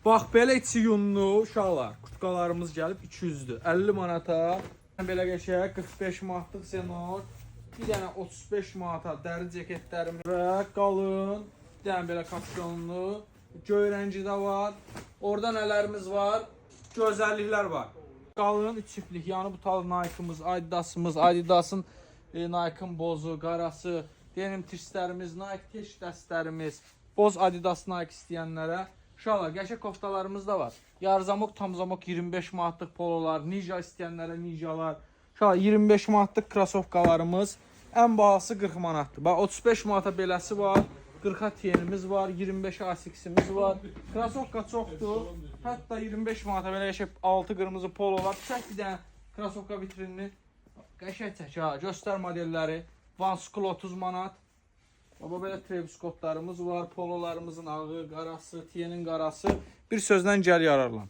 Bax, belə içi yunlu uşaqlar. Kurtkalarımız gəlib 200-dür. 50 manata. Belə qəşəng 45 manatlıq Zenor. Bir dənə 35 manata dəri ceketlərimiz və qalın. Bir dənə belə kapşonlu. Göy rəngi də var. Orada nələrimiz var? Gözəlliklər var. Qalın 3 çiftlik, yəni bu tal Nike'ımız, Adidas'ımız, Adidas'ın Nike'ın bozu, qarası, denim tirslərimiz, Nike teş dəstlərimiz, boz Adidas Nike istəyənlərə. Uşaqlar, qəşəng koftalarımız da var. Yarzamok, tamzamok 25 manatlıq pololar, ninja istəyənlərə ninjalar. Uşaqlar, 25 manatlıq krasovkalarımız, ən bahası 40 manatdır. Bax, 35 manata beləsi var, 40'a TN'imiz var, 25 A6'imiz var. Krasovka çoxdur. Hətta 25 manata belə qəşəng altı qırmızı pololar. Çək bir dənə krasovka vitrinini. Qəşəng çək ha, göstər modelləri. Van School 30 manat. Baba belə Travis Scott'larımız var, pololarımızın ağı, qarası, TN'in qarası. Bir sözlə gəl yararlan.